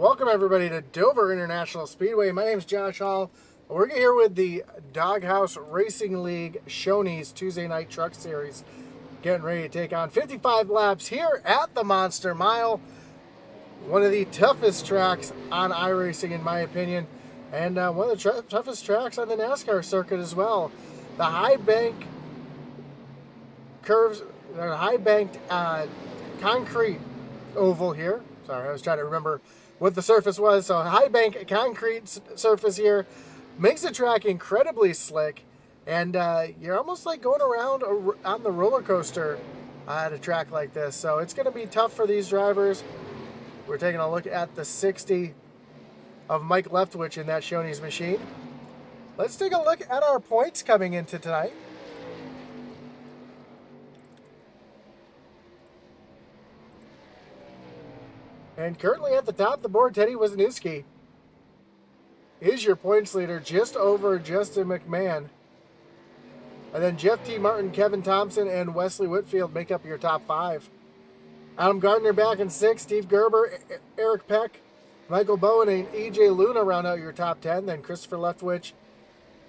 Welcome everybody to Dover International Speedway. My name is Josh Hall. We're here with the Doghouse Racing League Shoney's Tuesday Night Truck Series. Getting ready to take on 55 laps here at the Monster Mile. One of the toughest tracks on iRacing in my opinion. And one of the toughest tracks on the NASCAR circuit as well. The high bank curves, high banked concrete oval here. Sorry, I was trying to remember what the surface was. So high bank concrete surface here makes the track incredibly slick, and you're almost like going around on the roller coaster at a track like this. So it's going to be tough for these drivers. We're taking a look at the 60 of Mike Leftwich in that Shoney's machine. Let's take a look at our points coming into tonight. And currently at the top of the board, Teddy WISNIEWSKI is your points leader, just over Justin McMahon. And then Jeff T. Martin, Kevin Thompson, and Wesley Whitfield make up your top five. Adam Gardner back in sixth, Steve Gerber, Eric Peck, Michael Bowen, and E.J. Luna round out your top 10. Then Christopher Leftwich,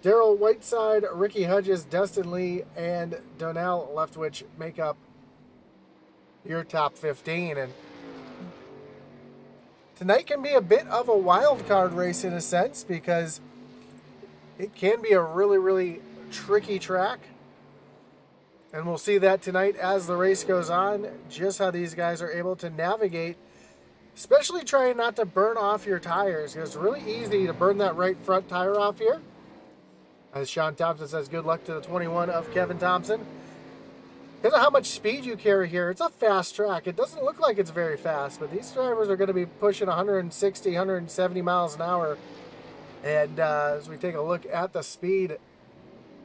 Daryl Whiteside, Ricky Hudges, Dustin Lee, and Donnell Leftwich make up your top 15. And tonight can be a bit of a wild card race in a sense, because it can be a really, really tricky track. And we'll see that tonight as the race goes on, just how these guys are able to navigate, especially trying not to burn off your tires. It's really easy to burn that right front tire off here. As Sean Thompson says, good luck to the 21 of Kevin Thompson. Because of how much speed you carry here, it's a fast track. It doesn't look like it's very fast, but these drivers are going to be pushing 160, 170 miles an hour. And as we take a look at the speed,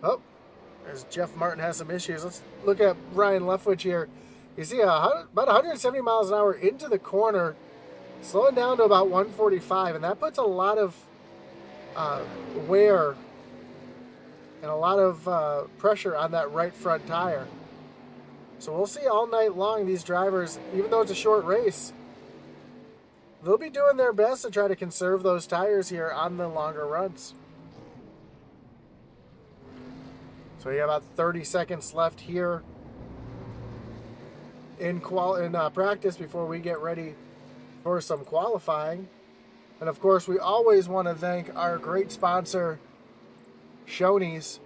as Jeff Martin has some issues. Let's look at Ryan Leftwich here. You see about 170 miles an hour into the corner, slowing down to about 145, and that puts a lot of wear and a lot of pressure on that right front tire. So we'll see all night long these drivers, even though it's a short race, they'll be doing their best to try to conserve those tires here on the longer runs. So you have about 30 seconds left here in practice before we get ready for some qualifying. And of course, we always want to thank our great sponsor, Shoney's.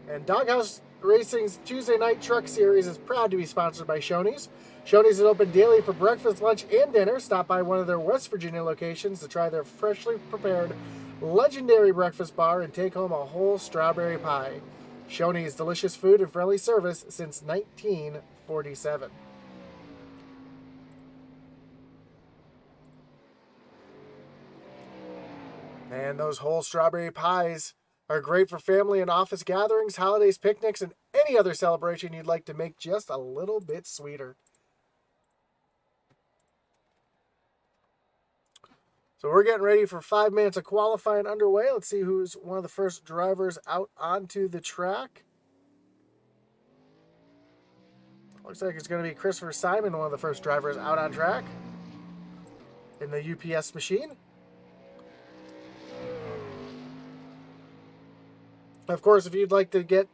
And Doghouse Racing's Tuesday Night Truck Series is proud to be sponsored by Shoney's. Shoney's is open daily for breakfast, lunch, and dinner. Stop by one of their West Virginia locations to try their freshly prepared legendary breakfast bar and take home a whole strawberry pie. Shoney's, delicious food and friendly service since 1947. And those whole strawberry pies are great for family and office gatherings, holidays, picnics, and any other celebration you'd like to make just a little bit sweeter. So we're getting ready for 5 minutes of qualifying underway. Let's see who's one of the first drivers out onto the track. Looks like it's going to be Christopher Simon, one of the first drivers out on track in the UPS machine. Of course, if you'd like to get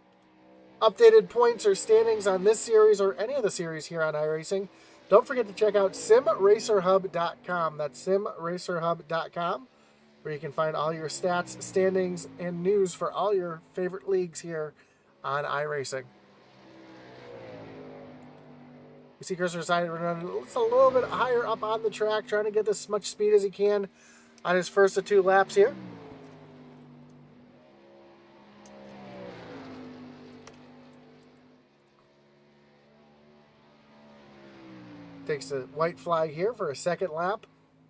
updated points or standings on this series or any of the series here on iRacing, don't forget to check out simracerhub.com. That's simracerhub.com, where you can find all your stats, standings, and news for all your favorite leagues here on iRacing. You see Christopher Simon running a little bit higher up on the track, trying to get as much speed as he can on his first of 2 laps here. Takes the white flag here for a second lap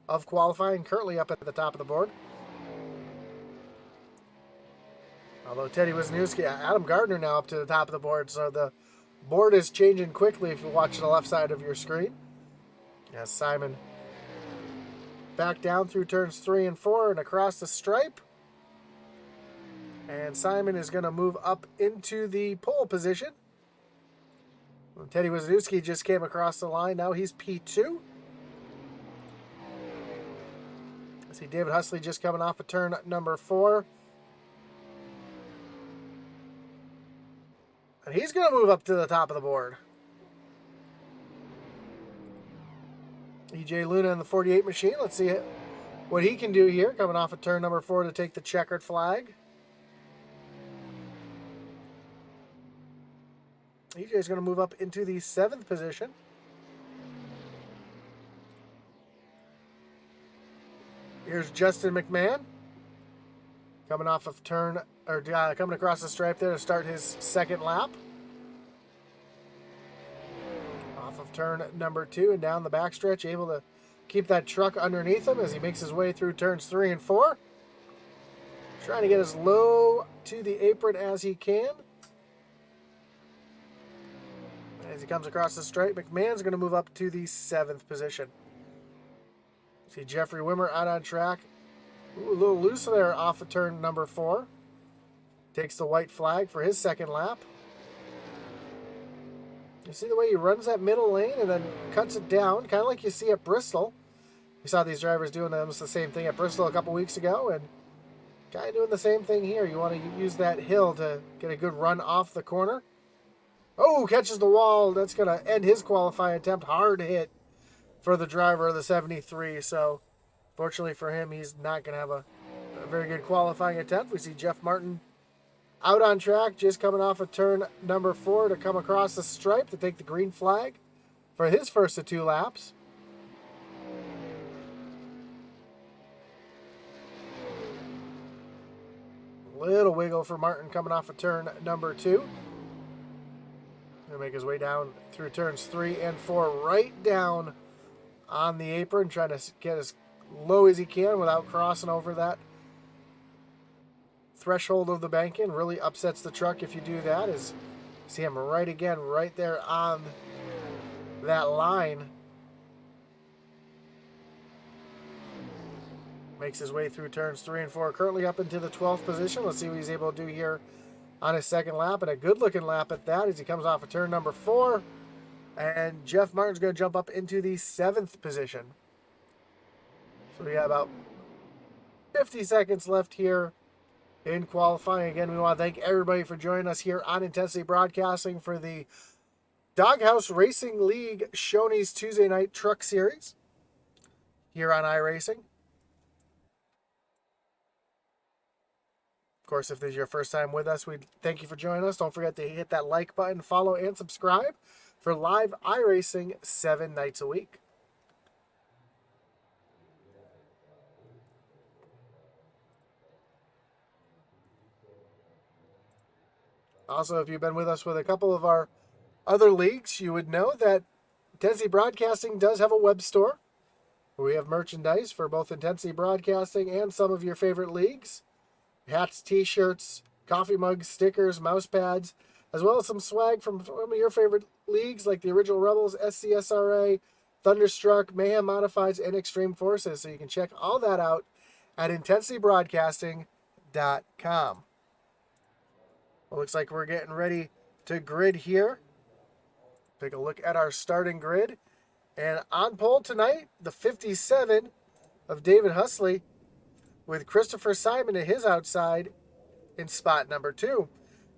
of qualifying, currently up at the top of the board. Although Teddy WISNIEWSKI, Adam Gardner now up to the top of the board, so the board is changing quickly if you watch the left side of your screen. Yes, Simon back down through turns 3 and 4 and across the stripe. And Simon is going to move up into the pole position. Teddy WISNIEWSKI just came across the line. Now he's P2. I see David Husley just coming off of turn number 4. And he's going to move up to the top of the board. EJ Luna in the 48 machine. Let's see what he can do here, coming off of turn number 4 to take the checkered flag. EJ is going to move up into the 7th position. Here's Justin McMahon coming off of turn, or coming across the stripe there to start his 2nd lap. Off of turn number 2 and down the backstretch, able to keep that truck underneath him as he makes his way through turns 3 and 4. Trying to get as low to the apron as he can. As he comes across the stripe, McMahon's going to move up to the 7th position. See Jeffery WIMER out on track. Ooh, a little loose there off of turn number 4. Takes the white flag for his 2nd lap. You see the way he runs that middle lane and then cuts it down, kind of like you see at Bristol. We saw these drivers doing almost the same thing at Bristol a couple weeks ago, and kind of doing the same thing here. You want to use that hill to get a good run off the corner. Oh, catches the wall. That's going to end his qualifying attempt. Hard hit for the driver of the 73. So, fortunately for him, he's not going to have a very good qualifying attempt. We see Jeff Martin out on track, just coming off of turn number 4 to come across the stripe to take the green flag for his first of 2 laps. Little wiggle for Martin coming off of turn number 2. He'll make his way down through turns 3 and 4, right down on the apron, trying to get as low as he can without crossing over that threshold of the banking. Really upsets the truck if you do that. As you see him right there on that line. Makes his way through turns 3 and 4, currently up into the 12th position. Let's see what he's able to do here on his 2nd lap, and a good-looking lap at that as he comes off of turn number 4. And Jeff Martin's going to jump up into the 7th position. So we got about 50 seconds left here in qualifying. Again, we want to thank everybody for joining us here on Intensity Broadcasting for the Doghouse Racing League Shoney's Tuesday Night Truck Series here on iRacing. Of course, if this is your first time with us, we thank you for joining us. Don't forget to hit that like button, follow, and subscribe for live iRacing 7 nights a week. Also, if you've been with us with a couple of our other leagues, you would know that Intensity Broadcasting does have a web store where we have merchandise for both Intensity Broadcasting and some of your favorite leagues. Hats, t-shirts, coffee mugs, stickers, mouse pads, as well as some swag from some of your favorite leagues like the Original Rebels, SCSRA, Thunderstruck, Mayhem Modifieds, and Extreme Forces. So you can check all that out at intensitybroadcasting.com. Well, looks like we're getting ready to grid here. Take a look at our starting grid. And on pole tonight, the 57 of David Husley, with Christopher Simon at his outside in spot number 2.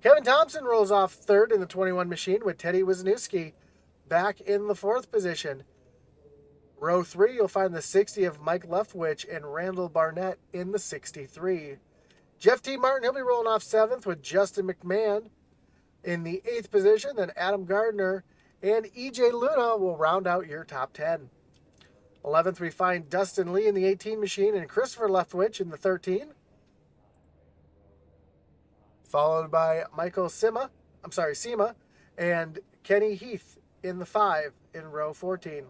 Kevin Thompson rolls off 3rd in the 21 machine with Teddy WISNIEWSKI back in the 4th position. Row 3, you'll find the 60 of Mike Leftwich and Randall Barnett in the 63. Jeff T. Martin, he'll be rolling off 7th with Justin McMahon in the 8th position. Then Adam Gardner and EJ Luna will round out your top 10. 11th, we find Dustin Lee in the 18 machine and Christopher Leftwich in the 13. Followed by Michael Sema and Kenny Heath in the 5 in row 14.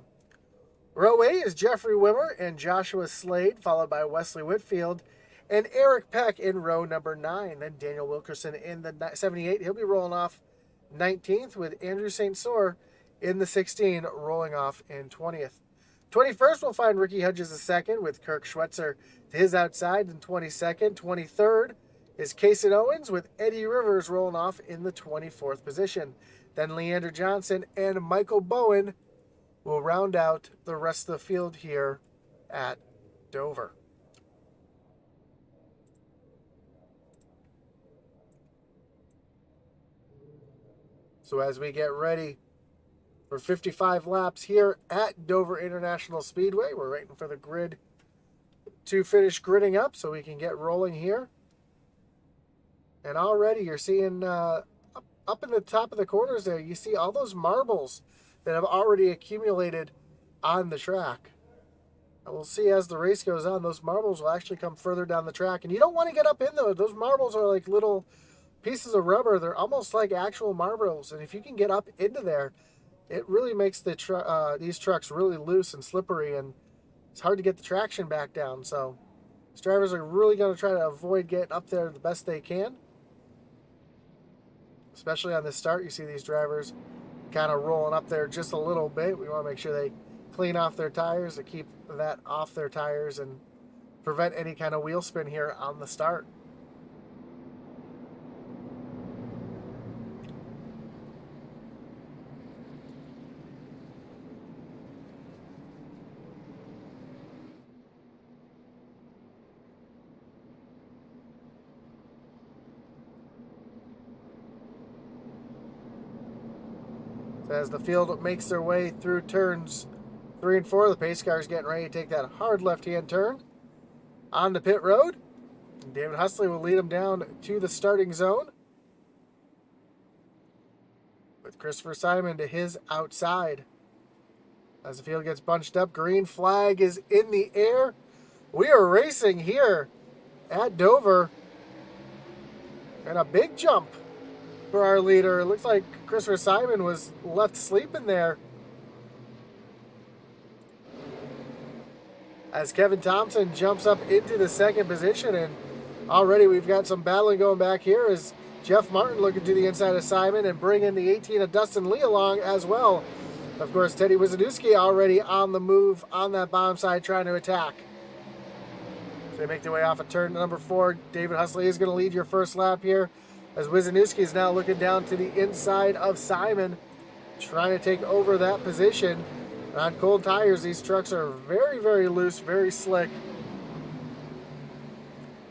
Row A is Jeffery WIMER and Joshua SLADE, followed by Wesley Whitfield and Eric Peck in row number 9. Then Daniel Wilkerson in the 78. He'll be rolling off 19th with Andrew St. Sour in the 16, rolling off in 20th. 21st, we'll find Ricky Hudges II with Kirk Schwetzer to his outside in 22nd. 23rd, is Kason Owens, with Eddie Rivers rolling off in the 24th position. Then Leander Johnson and Michael Bowen will round out the rest of the field here at Dover. So as we get ready for 55 laps here at Dover International Speedway, we're waiting for the grid to finish gridding up so we can get rolling here. And already you're seeing up in the top of the corners there, you see all those marbles that have already accumulated on the track. And we'll see as the race goes on, those marbles will actually come further down the track. And you don't want to get up in those. Those marbles are like little pieces of rubber. They're almost like actual marbles. And if you can get up into there, it really makes these trucks really loose and slippery. And it's hard to get the traction back down. So these drivers are really going to try to avoid getting up there the best they can. Especially on the start, you see these drivers kind of rolling up there just a little bit. We want to make sure they clean off their tires to keep that off their tires and prevent any kind of wheel spin here on the start. As the field makes their way through turns 3 and 4, the pace car is getting ready to take that hard left-hand turn on the pit road. And David Husley will lead them down to the starting zone, with Christopher Simon to his outside. As the field gets bunched up, green flag is in the air. We are racing here at Dover, and a big jump for our leader. It looks like Christopher Simon was left sleeping there. As Kevin Thompson jumps up into the second position, and already we've got some battling going back here as Jeff Martin looking to the inside of Simon and bringing the 18 of Dustin Lee along as well. Of course, Teddy WISNIEWSKI already on the move on that bottom side trying to attack. So they make their way off of turn number 4. David Husley is going to lead your first lap here, as WISNIEWSKI is now looking down to the inside of Simon, trying to take over that position. On cold tires, these trucks are very, very loose, very slick.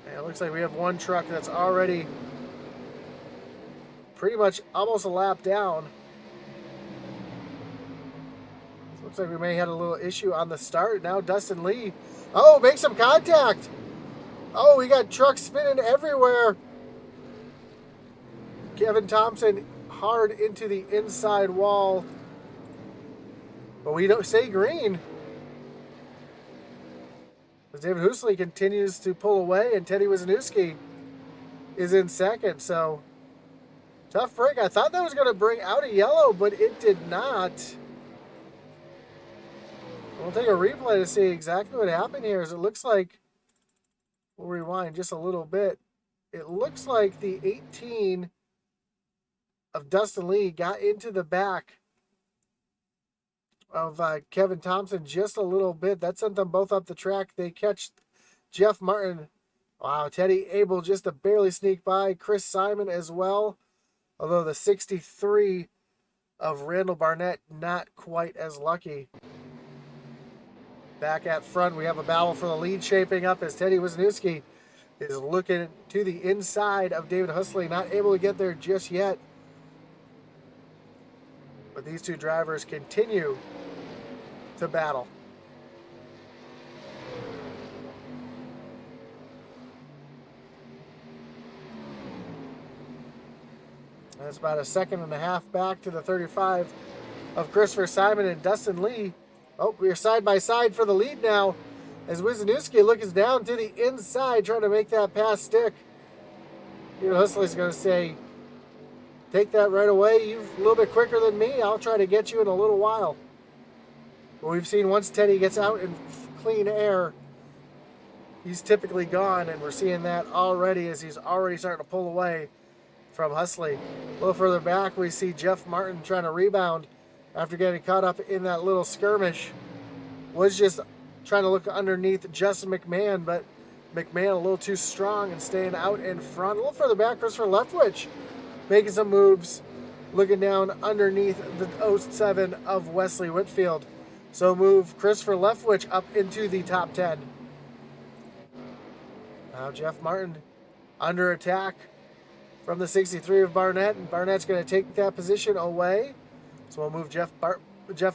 And it looks like we have one truck that's already pretty much almost a lap down. So looks like we may have had a little issue on the start. Now Dustin Lee, oh, make some contact. Oh, we got trucks spinning everywhere. Kevin Thompson hard into the inside wall. But we don't say green. As David Husley continues to pull away, and Teddy WISNIEWSKI is in second. So, tough break. I thought that was going to bring out a yellow, but it did not. We'll take a replay to see exactly what happened here. As it looks like, we'll rewind just a little bit. It looks like the 18 of Dustin Lee got into the back of Kevin Thompson just a little bit. That sent them both up the track. They catch Jeff Martin. Wow, Teddy able just to barely sneak by. Chris Simon as well. Although the 63 of Randall Barnett not quite as lucky. Back at front, we have a battle for the lead shaping up as Teddy WISNIEWSKI is looking to the inside of David Husley. Not able to get there just yet. But these two drivers continue to battle. That's about a second and a half back to the 35 of Christopher Simon and Dustin Lee. Oh, we're side by side for the lead now, as WISNIEWSKI looks down to the inside trying to make that pass stick. Husley's going to say, take that right away. You're a little bit quicker than me. I'll try to get you in a little while. But we've seen once Teddy gets out in clean air, he's typically gone, and we're seeing that already as he's already starting to pull away from Husley. A little further back, we see Jeff Martin trying to rebound after getting caught up in that little skirmish. Was just trying to look underneath Justin McMahon, but McMahon a little too strong and staying out in front. A little further back, Christopher Leftwich making some moves, looking down underneath the 07 of Wesley Whitfield. So move Christopher Leftwich up into the top 10. Now Jeff Martin under attack from the 63 of Barnett, and Barnett's going to take that position away. So we'll move Jeff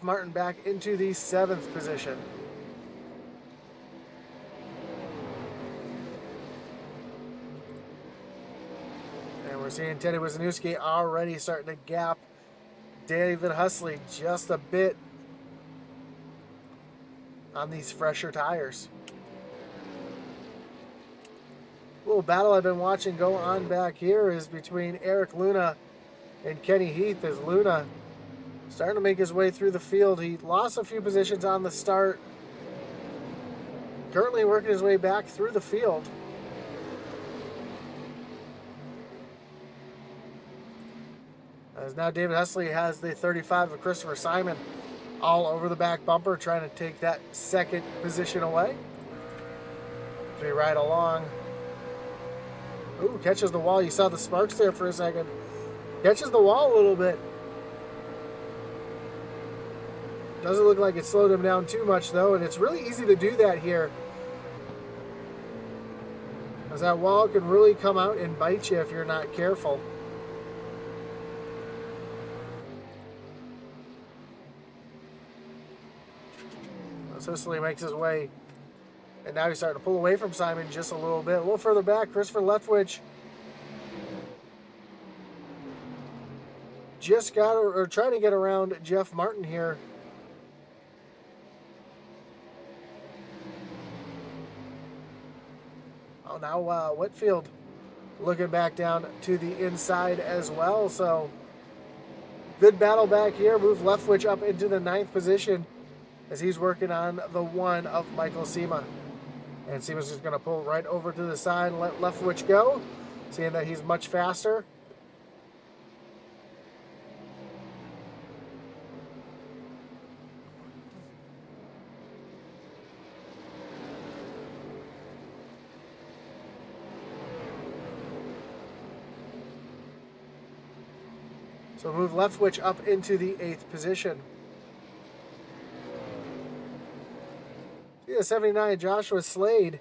Martin back into the 7th position. And we're seeing Teddy Wisniewski already starting to gap David Husley just a bit on these fresher tires. Little battle I've been watching go on back here is between Eric Luna and Kenny Heath, as Luna starting to make his way through the field. He lost a few positions on the start. Currently working his way back through the field. As now David Husley has the 35 of Christopher Simon all over the back bumper, trying to take that second position away. As we ride along. Ooh, catches the wall. You saw the sparks there for a second. Catches the wall a little bit. Doesn't look like it slowed him down too much, though, and it's really easy to do that here, as that wall can really come out and bite you if you're not careful. Sicily makes his way, and now he's starting to pull away from Simon just a little bit. A little further back, Christopher Leftwich just got, or trying to get around Jeff Martin here. Oh, now Whitfield looking back down to the inside as well. So good battle back here. Move Leftwich up into the 9th position as he's working on the 1 of Michael Sema. And Sema's just going to pull right over to the side and let Leftwich go, seeing that he's much faster. So move Leftwich up into the 8th position. See the 79, Joshua Slade,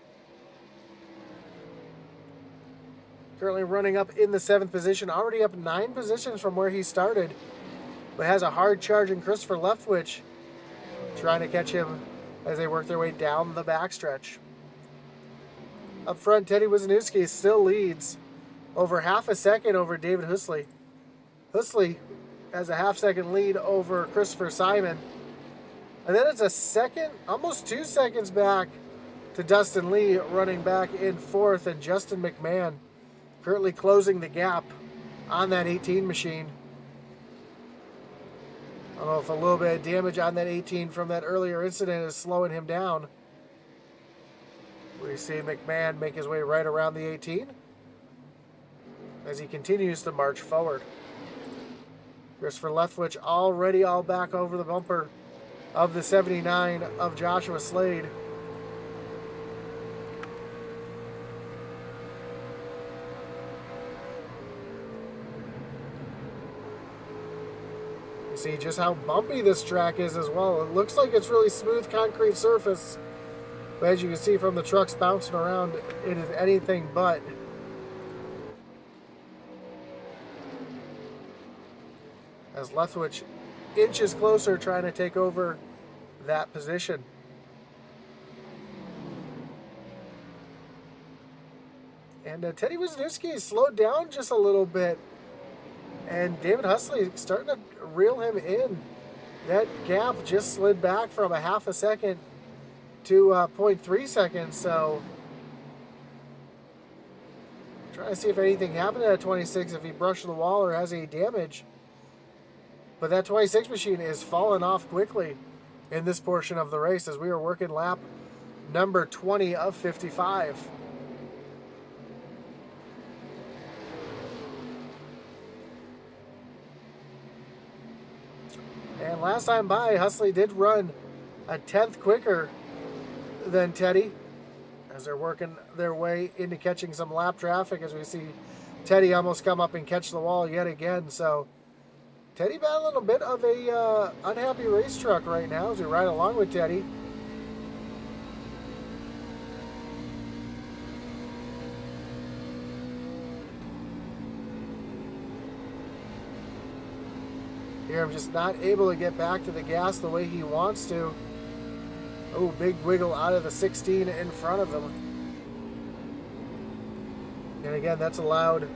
currently running up in the 7th position, already up 9 positions from where he started, but has a hard charging Christopher Leftwich trying to catch him as they work their way down the backstretch. Up front, Teddy Wisniewski still leads over half a second over David Husley. Husley has a half-second lead over Christopher Simon. And then it's a second, almost 2 seconds back to Dustin Lee running back in 4th, and Justin McMahon currently closing the gap on that 18 machine. I don't know if a little bit of damage on that 18 from that earlier incident is slowing him down. We see McMahon make his way right around the 18 as he continues to march forward. Christopher Leftwich already all back over the bumper of the 79 of Joshua Slade. You see just how bumpy this track is as well. It looks like it's really smooth concrete surface, but as you can see from the trucks bouncing around, it is anything but. As Leftwich inches closer, trying to take over that position. And Teddy Wisniewski slowed down just a little bit, and David Husley starting to reel him in. That gap just slid back from a half a second to 0.3 seconds, so trying to see if anything happened at 26, if he brushed the wall or has any damage. But that 26 machine is falling off quickly in this portion of the race as we are working lap number 20 of 55. And last time by, Husley did run a 10th quicker than Teddy, as they're working their way into catching some lap traffic, as we see Teddy almost come up and catch the wall yet again. So Teddy battling a bit of a unhappy race truck right now as we ride along with Teddy. Here, I'm just not able to get back to the gas the way he wants to. Oh, big wiggle out of the 16 in front of him. And again, that's allowed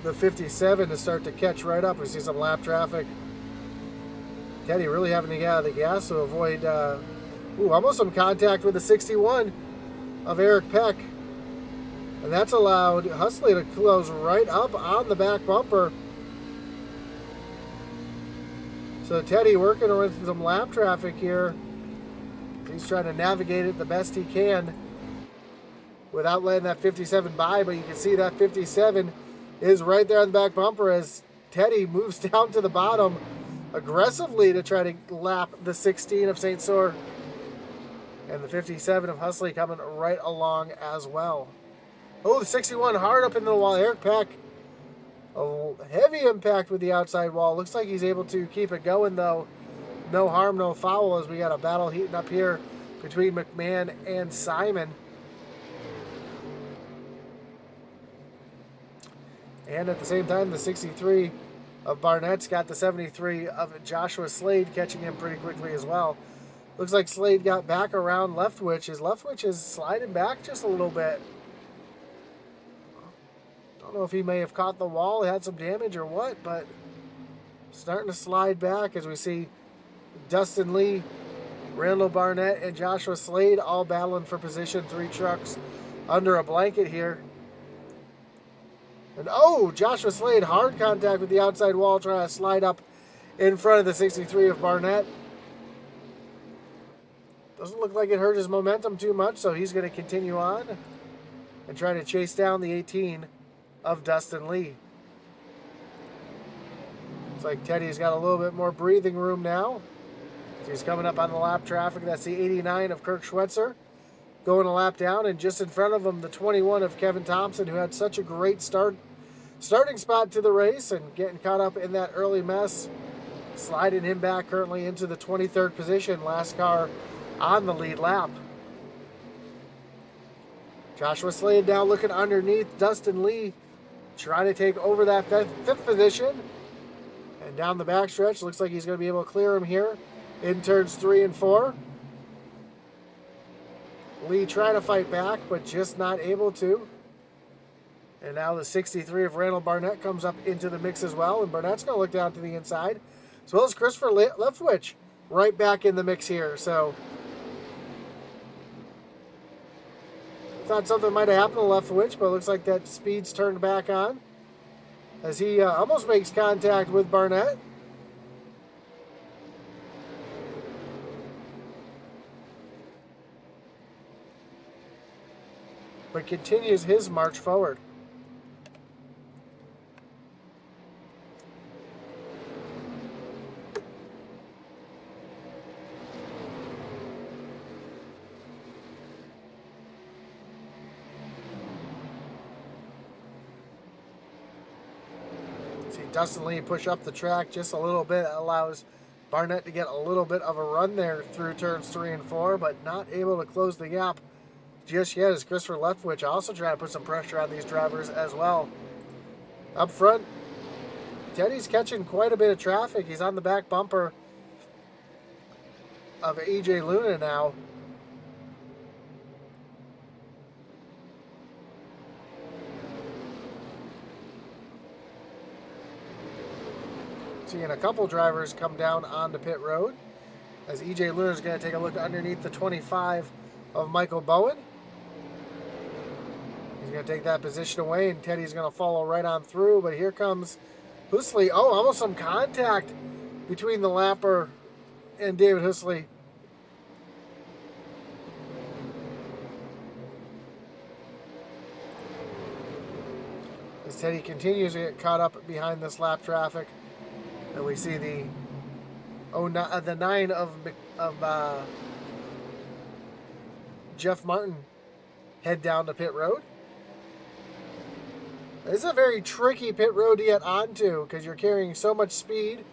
the 57 to start to catch right up. We see some lap traffic. Teddy really having to get out of the gas to avoid, almost some contact with the 61 of Eric Peck. And that's allowed Husley to close right up on the back bumper. So Teddy working with some lap traffic here. He's trying to navigate it the best he can without letting that 57 by, but you can see that 57 is right there on the back bumper as Teddy moves down to the bottom aggressively to try to lap the 16 of St. Cyr. And the 57 of Husley coming right along as well. Oh, the 61 hard up into the wall. Eric Peck, a heavy impact with the outside wall. Looks like he's able to keep it going, though. No harm, no foul, as we got a battle heating up here between McMahon and Simon. And at the same time, the 63 of Barnett's got the 73 of Joshua Slade catching him pretty quickly as well. Looks like Slade got back around Leftwich. His Leftwich is sliding back just a little bit. Don't know if he may have caught the wall, had some damage or what, but starting to slide back as we see Dustin Lee, Randall Barnett, and Joshua Slade all battling for position. 3 trucks under a blanket here. And Joshua Slade, hard contact with the outside wall, trying to slide up in front of the 63 of Barnett. Doesn't look like it hurt his momentum too much, so he's going to continue on and try to chase down the 18 of Dustin Lee. Looks like Teddy's got a little bit more breathing room now. So he's coming up on the lap traffic. That's the 89 of Kirk Schweitzer going a lap down, and just in front of him, the 21 of Kevin Thompson, who had such a great starting spot to the race and getting caught up in that early mess, sliding him back currently into the 23rd position, last car on the lead lap. Joshua Slade now looking underneath Dustin Lee, trying to take over that fifth position. And down the backstretch, looks like he's going to be able to clear him here in turns 3 and 4. Lee trying to fight back, but just not able to. And now the 63 of Randall Barnett comes up into the mix as well. And Barnett's going to look down to the inside, as well as Christopher Leftwich right back in the mix here. So thought something might have happened to Leftwich, but it looks like that speed's turned back on as he almost makes contact with Barnett. But continues his march forward. Dustin Lee push up the track just a little bit, allows Barnett to get a little bit of a run there through turns 3 and 4, but not able to close the gap just yet as Christopher Leftwich also trying to put some pressure on these drivers as well. Up front, Teddy's catching quite a bit of traffic. He's on the back bumper of EJ Luna now. Seeing a couple drivers come down onto pit road as EJ Luna is going to take a look underneath the 25 of Michael Bowen. He's going to take that position away, and Teddy's going to follow right on through. But here comes Husley. Almost some contact between the lapper and David Husley. As Teddy continues to get caught up behind this lap traffic. And we see the 9 of Jeff Martin head down to pit road. This is a very tricky pit road to get onto because you're carrying so much speed.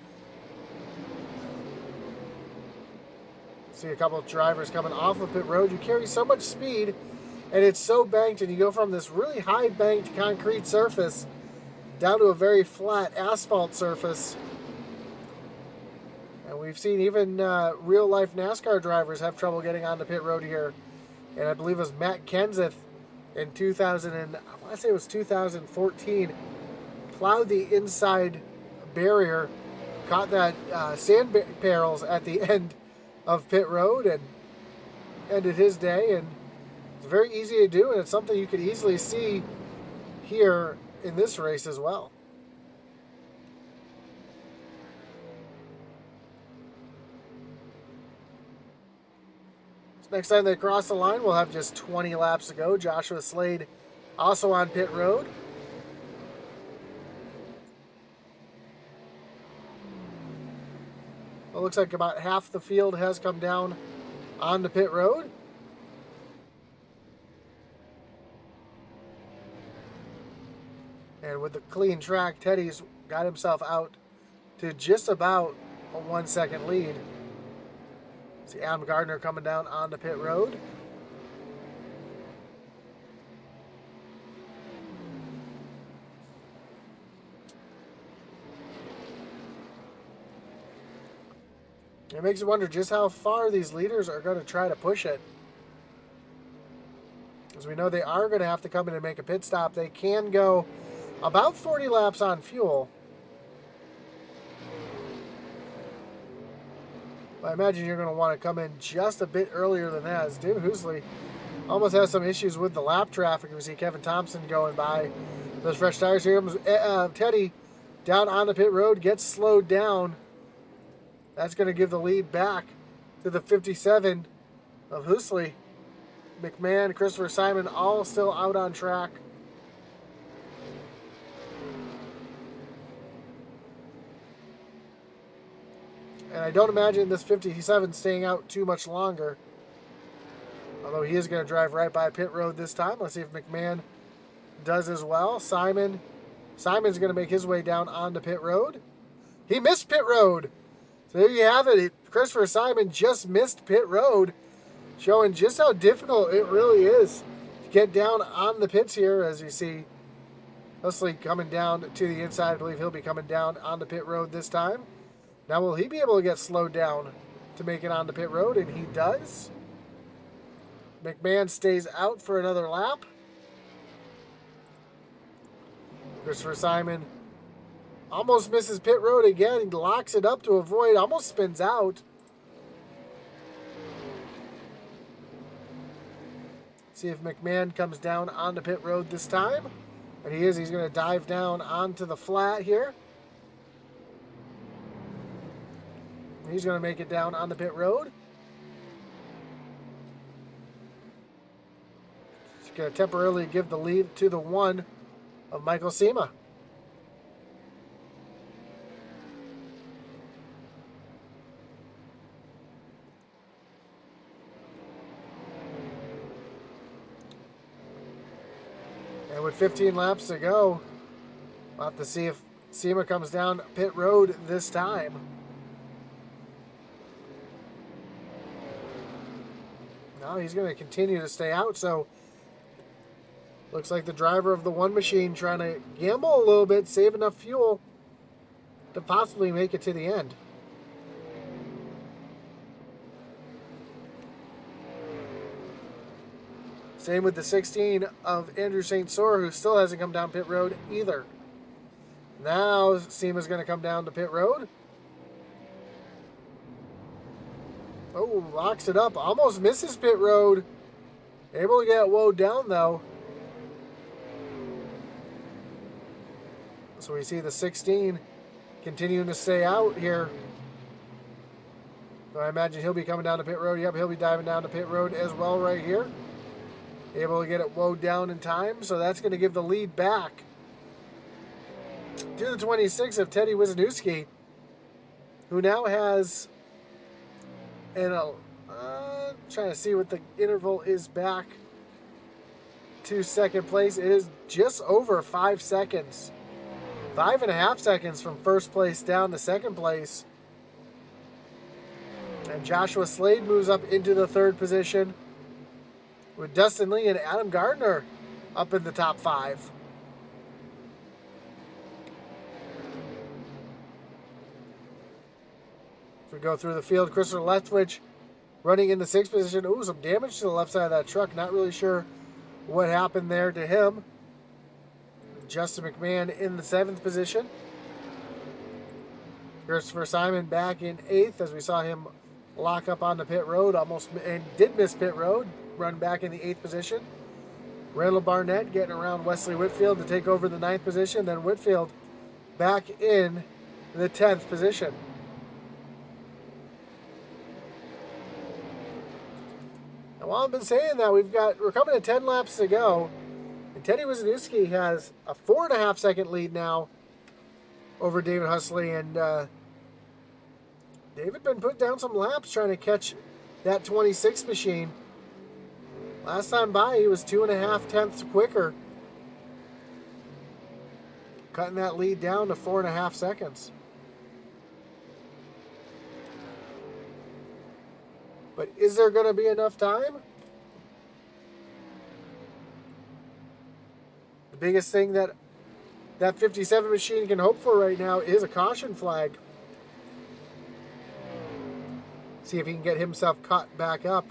See a couple of drivers coming off of pit road. You carry so much speed and it's so banked, and you go from this really high banked concrete surface down to a very flat asphalt surface. And we've seen even real life NASCAR drivers have trouble getting onto pit road here. And I believe it was Matt Kenseth in 2014, plowed the inside barrier, caught that sand barrels at the end of pit road, and ended his day. And it's very easy to do, and it's something you could easily see here in this race as well. Next time they cross the line, we'll have just 20 laps to go. Joshua SLADE also on pit road. It looks like about half the field has come down onto pit road. And with the clean track, Teddy's got himself out to just about a 1 second lead. See Adam Gardner coming down onto pit road. It makes you wonder just how far these leaders are going to try to push it. As we know, they are going to have to come in and make a pit stop. They can go about 40 laps on fuel. I imagine you're going to want to come in just a bit earlier than that, as David Hoosley almost has some issues with the lap traffic. We see Kevin Thompson going by those fresh tires here. Teddy down on the pit road, gets slowed down. That's going to give the lead back to the 57 of Hoosley. McMahon, Christopher Simon, all still out on track. And I don't imagine this 57 staying out too much longer. Although he is going to drive right by pit road this time. Let's see if McMahon does as well. Simon's going to make his way down onto pit road. He missed pit road. So there you have it. Christopher Simon just missed pit road, showing just how difficult it really is to get down on the pits here. As you see, Hoosley coming down to the inside. I believe he'll be coming down onto pit road this time. Now, will he be able to get slowed down to make it onto pit road? And he does. McMahon stays out for another lap. Christopher Simon almost misses pit road again. He locks it up to avoid, almost spins out. Let's see if McMahon comes down onto pit road this time. And he is. He's going to dive down onto the flat here. He's going to make it down on the pit road. He's going to temporarily give the lead to the 1 of Michael Sema. And with 15 laps to go, we'll have to see if Sema comes down pit road this time. No, he's going to continue to stay out, so looks like the driver of the one machine trying to gamble a little bit, save enough fuel to possibly make it to the end. Same with the 16 of Andrew St. Cyr, who still hasn't come down pit road either. Now Sema's going to come down to pit road. Oh, locks it up. Almost misses pit road. Able to get woed down, though. So we see the 16 continuing to stay out here. So I imagine he'll be coming down to pit road. Yep, he'll be diving down to pit road as well right here. Able to get it woed down in time. So that's going to give the lead back to the 26 of Teddy WISNIEWSKI, who now has... And trying to see what the interval is back to second place. It is just over 5 seconds. 5.5 seconds from first place down to second place. And Joshua Slade moves up into the third position, with Dustin Lee and Adam Gardner up in the top 5. As we go through the field, Christopher Leftwich running in the 6th position. Ooh, some damage to the left side of that truck. Not really sure what happened there to him. Justin McMahon in the 7th position. Christopher Simon back in 8th as we saw him lock up on the pit road and did miss pit road. Run back in the 8th position. Randall Barnett getting around Wesley Whitfield to take over the 9th position. Then Whitfield back in the 10th position. And while I've been saying that, we're coming to 10 laps to go. And Teddy Wisniewski has a 4.5 second lead now over David Husley. And David been putting down some laps trying to catch that 26 machine. Last time by, he was 2.5 tenths quicker, cutting that lead down to 4.5 seconds. But is there going to be enough time? The biggest thing that 57 machine can hope for right now is a caution flag. See if he can get himself caught back up.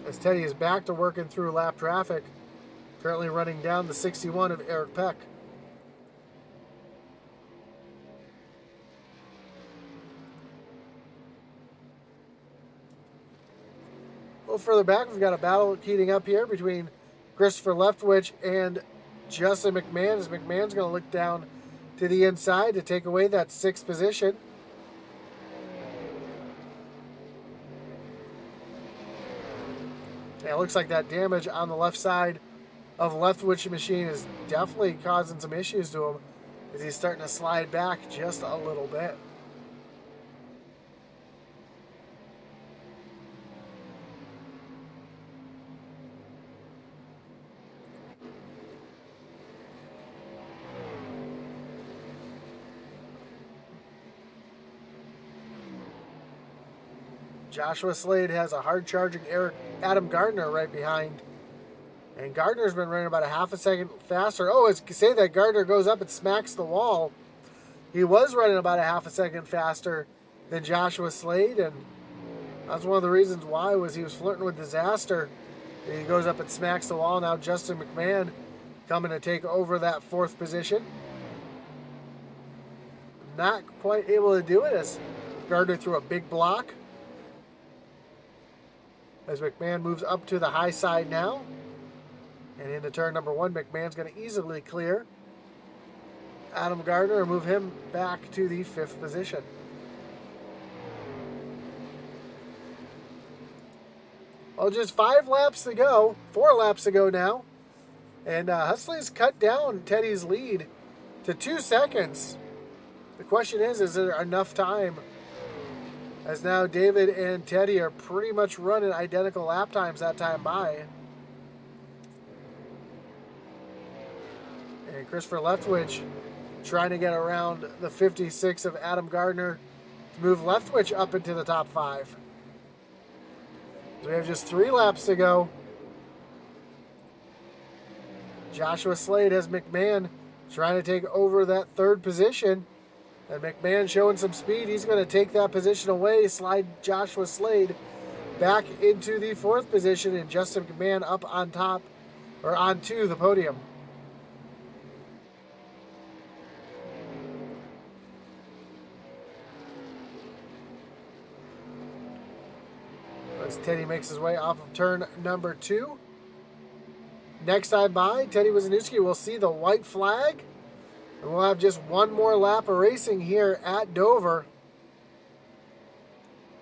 As Teddy is back to working through lap traffic, currently running down the 61 of Eric Peck. A little further back, we've got a battle heating up here between Christopher Leftwich and Justin McMahon, as McMahon's going to look down to the inside to take away that 6th position. Yeah, it looks like that damage on the left side of Leftwich machine is definitely causing some issues to him as he's starting to slide back just a little bit. Joshua Slade has a hard-charging Adam Gardner right behind. And Gardner's been running about a half a second faster. Oh, as you say that, Gardner goes up and smacks the wall. He was running about a half a second faster than Joshua Slade, and that's one of the reasons why was he was flirting with disaster. And he goes up and smacks the wall. Now Justin McMahon coming to take over that 4th position. Not quite able to do it as Gardner threw a big block. As McMahon moves up to the high side now. And into turn number 1, McMahon's going to easily clear Adam Gardner and move him back to the 5th position. Well, just 5 laps to go. 4 laps to go now. And Husley's cut down Teddy's lead to 2 seconds. The question is there enough time? As now David and Teddy are pretty much running identical lap times that time by. And Christopher Leftwich trying to get around the 56 of Adam Gardner to move Leftwich up into the top 5. So we have just 3 laps to go. Joshua Slade has McMahon trying to take over that 3rd position. And McMahon showing some speed. He's going to take that position away, slide Joshua Slade back into the 4th position, and Justin McMahon up on top, or onto the podium. As Teddy makes his way off of turn number 2. Next time by, Teddy Wisniewski will see the white flag. And we'll have just one more lap of racing here at Dover.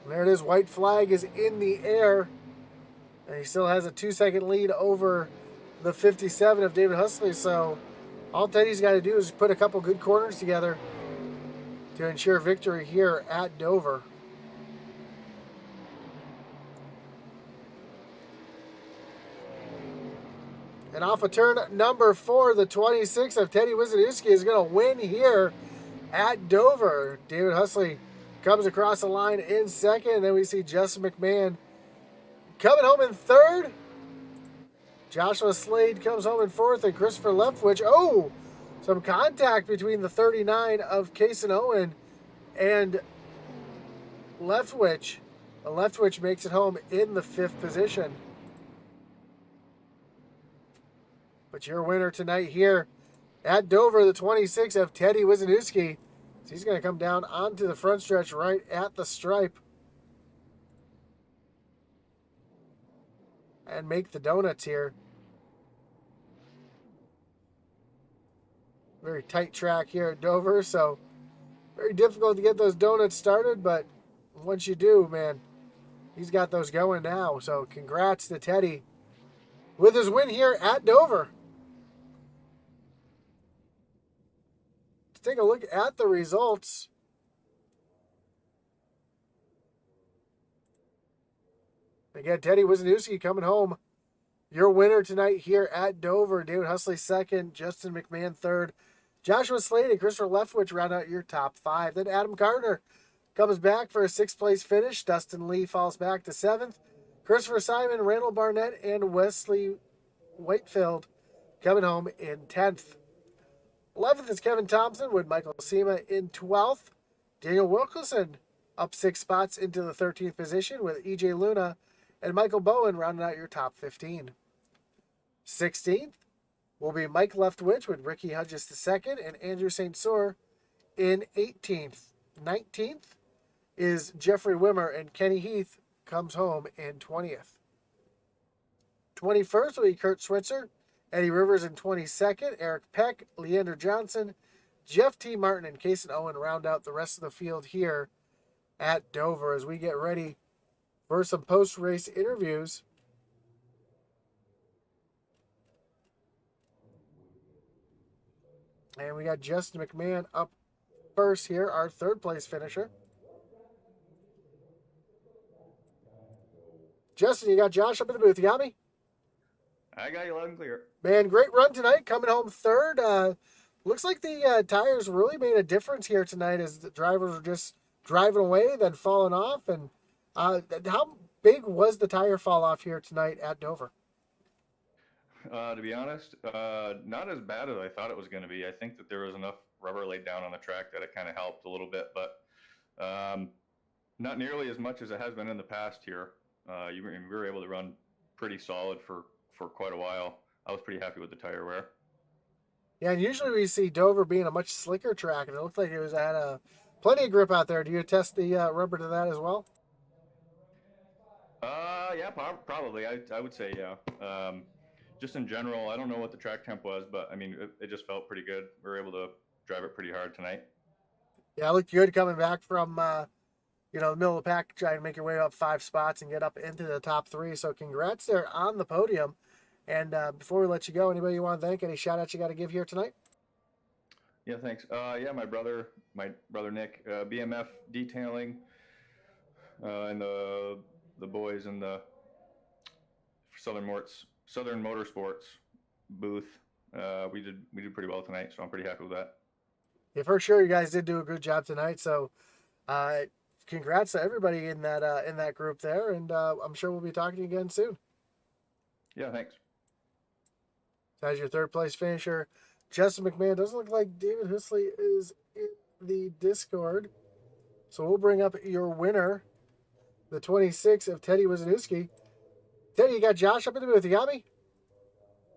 And there it is. White flag is in the air. And he still has a 2-second lead over the 57 of David Husley. So all Teddy's got to do is put a couple good corners together to ensure victory here at Dover. And off of turn number 4, the 26 of Teddy Wisniewski is going to win here at Dover. David Husley comes across the line in second. And then we see Justin McMahon coming home in third. Joshua Slade comes home in fourth. And Christopher Leftwich. Oh, some contact between the 39 of Kason Owen and Leftwich. Leftwich makes it home in the 5th position. But your winner tonight here at Dover, the 26 of Teddy Wisniewski. So he's going to come down onto the front stretch right at the stripe and make the donuts here. Very tight track here at Dover, so very difficult to get those donuts started, but once you do, man, he's got those going now. So congrats to Teddy with his win here at Dover. Let's take a look at the results. Again, Teddy Wisniewski coming home. Your winner tonight here at Dover. David Husley second, Justin McMahon third. Joshua Slade and Christopher Leftwich round out your top 5. Then Adam Gardner comes back for a 6th place finish. Dustin Lee falls back to 7th. Christopher Simon, Randall Barnett, and Wesley Whitefield coming home in 10th. 11th is Kevin Thompson with Michael Sema in 12th. Daniel Wilkerson up 6 spots into the 13th position with EJ Luna and Michael Bowen rounding out your top 15. 16th will be Mike Leftwich with Ricky Hudges II and Andrew St. Sour in 18th. 19th is Jeffrey WIMER and Kenny Heath comes home in 20th. 21st will be Kurt Switzer, Eddie Rivers in 22nd, Eric Peck, Leander Johnson, Jeff T. Martin, and Kason Owen round out the rest of the field here at Dover as we get ready for some post-race interviews. And we got Justin McMahon up first here, our 3rd place finisher. Justin, you got Josh up in the booth. You got me? I got you loud and clear. Man, great run tonight, coming home 3rd. Looks like the tires really made a difference here tonight as the drivers were just driving away, then falling off. And how big was the tire fall off here tonight at Dover? To be honest, not as bad as I thought it was going to be. I think that there was enough rubber laid down on the track that it kind of helped a little bit, but not nearly as much as it has been in the past here. We were able to run pretty solid for quite a while. I was pretty happy with the tire wear. Yeah, and usually we see Dover being a much slicker track, and it looked like it had plenty of grip out there. Do you attest the rubber to that as well? Yeah, probably. I would say, yeah. Just in general, I don't know what the track temp was, but I mean, it just felt pretty good. We were able to drive it pretty hard tonight. Yeah, it looked good coming back from, the middle of the pack, trying to make your way up 5 spots and get up into the top 3. So congrats there on the podium. And before we let you go, anybody you want to thank, any shout outs you got to give here tonight? Yeah, thanks. Yeah, my brother Nick, BMF Detailing, and the boys in the Southern Motorsports booth. We did pretty well tonight, so I'm pretty happy with that. Yeah, for sure, you guys did do a good job tonight. So, congrats to everybody in that group there, and I'm sure we'll be talking to you again soon. Yeah, thanks. So as your 3rd place finisher, Justin McMahon. Doesn't look like David Husley is in the Discord, so we'll bring up your winner, the 26 of Teddy Wisniewski. Teddy, you got Josh up in the booth. You got me?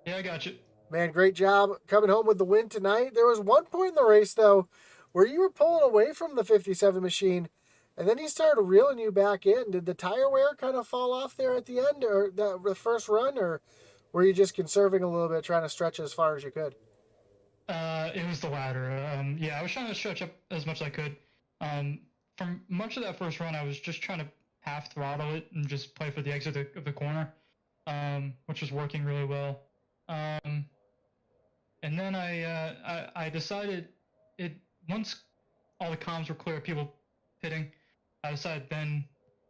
Yeah, I got you. Man, great job coming home with the win tonight. There was one point in the race, though, where you were pulling away from the 57 machine, and then he started reeling you back in. Did the tire wear kind of fall off there at the end, or the first run, or were you just conserving a little bit, trying to stretch as far as you could? It was the latter. Yeah, I was trying to stretch up as much as I could. For much of that first run, I was just trying to half throttle it and just play for the exit of the corner, which was working really well. And then I decided once all the comms were clear, people pitting, I decided then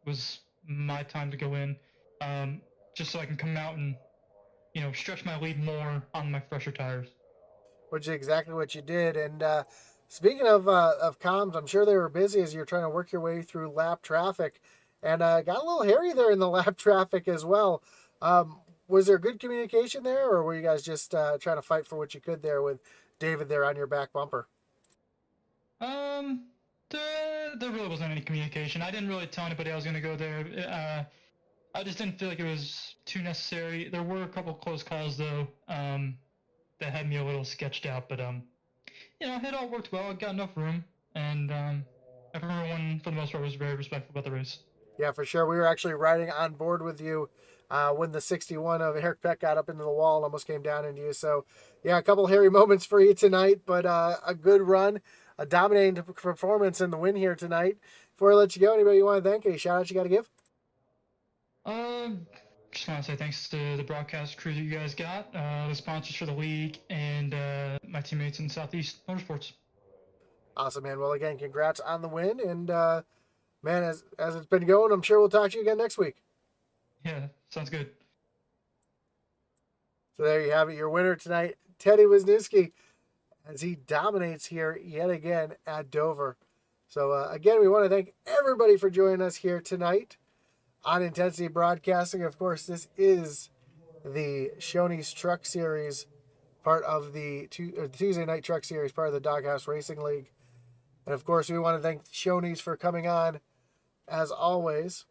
was my time to go in, just so I can come out and stretch my lead more on my fresher tires. Which is exactly what you did. And speaking of comms, I'm sure they were busy as you're trying to work your way through lap traffic, and got a little hairy there in the lap traffic as well. Was there good communication there, or were you guys just trying to fight for what you could there with David there on your back bumper? There really wasn't any communication. I didn't really tell anybody I was going to go there. I just didn't feel like it was too necessary. There were a couple close calls though, that had me a little sketched out, but it all worked well. I got enough room, and everyone for the most part was very respectful about the race. Yeah, for sure. We were actually riding on board with you when the 61 of Eric Peck got up into the wall and almost came down into you. So, yeah, a couple hairy moments for you tonight, but a good run, a dominating performance in the win here tonight. Before I let you go, anybody you want to thank? Any shout outs you got to give? Just want to say thanks to the broadcast crew that you guys got, the sponsors for the league, and my teammates in Southeast Motorsports. Awesome, man. Well, again, congrats on the win. And, man, as it's been going, I'm sure we'll talk to you again next week. Yeah, sounds good. So there you have it. Your winner tonight, Teddy Wisniewski, as he dominates here yet again at Dover. So, again, we want to thank everybody for joining us here tonight on Intensity Broadcasting. Of course, this is the Shoney's Truck Series, part of the Tuesday Night Truck Series, part of the Doghouse Racing League. And, of course, we want to thank Shoney's for coming on, as always.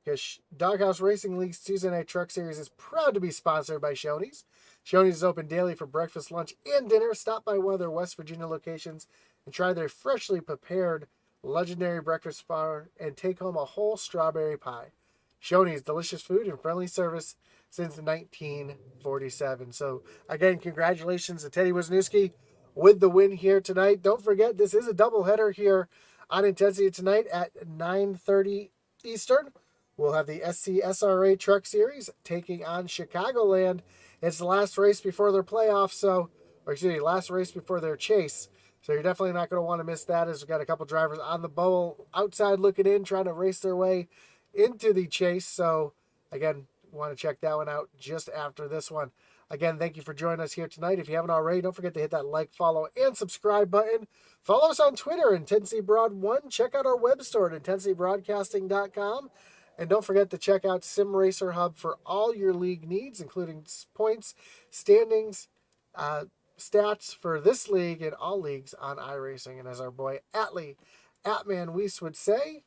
Because Doghouse Racing League's Tuesday Night Truck Series is proud to be sponsored by Shoney's. Shoney's is open daily for breakfast, lunch, and dinner. Stop by one of their West Virginia locations and try their freshly prepared legendary breakfast bar and take home a whole strawberry pie. Shoney's, delicious food and friendly service since 1947. So, again, congratulations to Teddy Wisniewski with the win here tonight. Don't forget, this is a doubleheader here on Intensity tonight at 9:30 Eastern. We'll have the SCSRA Truck Series taking on Chicagoland. It's the last race before their playoff, last race before their chase. So you're definitely not going to want to miss that, as we've got a couple drivers on the bubble outside looking in, trying to race their way into the chase. So, again, want to check that one out just after this one. Again, thank you for joining us here tonight. If you haven't already, don't forget to hit that like, follow, and subscribe button. Follow us on Twitter, IntensityBroad1. Check out our web store at IntensityBroadcasting.com. And don't forget to check out Sim Racer Hub for all your league needs, including points, standings, stats for this league and all leagues on iRacing. And as our boy Atman Weiss would say,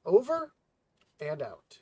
over and out.